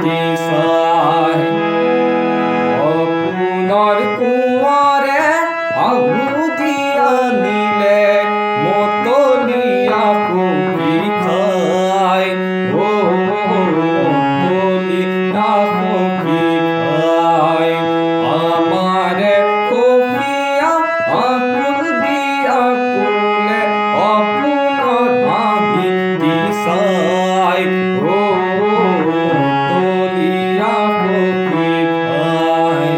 দিশায় অপুনৰ কুঁৱৰে আহুদিয়া নিলে মতলীয়া পক্ষী খায় মতলীয়া পক্ষী খায় আমাৰে সখীয়া আকুল দিয়া কোলে অপুনৰ হাঁহি দিশায় মতলীয়া পক্ষী খায়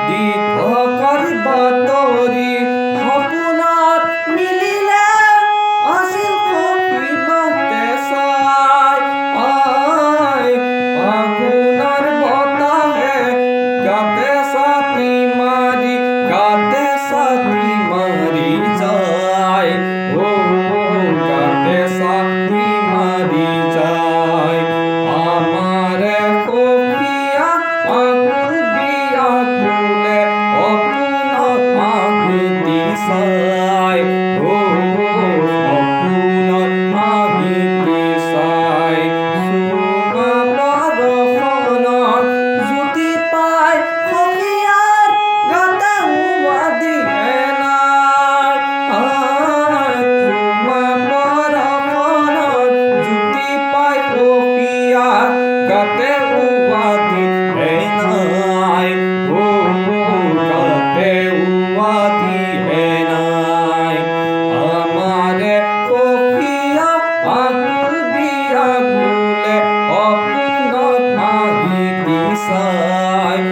দিঠকৰ বাতৰি সপোনত মিলিলে আছিল সখী বাটে চাই ফাগুনৰ বতাহে গাতে ছাতি মাৰি যায় গাতে ছাতি মাৰি যায় আমাৰে সখীয়া আকুল দিয়া কোলে অপুনৰ হাঁহি দিশায় অপুনৰ হাঁহি দিশায় চুমা বৰষুণৰ জুতি পাই সখীয়াৰ গাতে উৱা দিয়ে নাই চুমা বৰষুণৰ জুতি পাই সখীয়াৰ গাতে উৱা দিয়ে নাই গাতে উৱা দিয়ে নাই আমাৰে সখীয়া আকুল দিয়া কোলে অপুনৰ হাঁহি দিশায়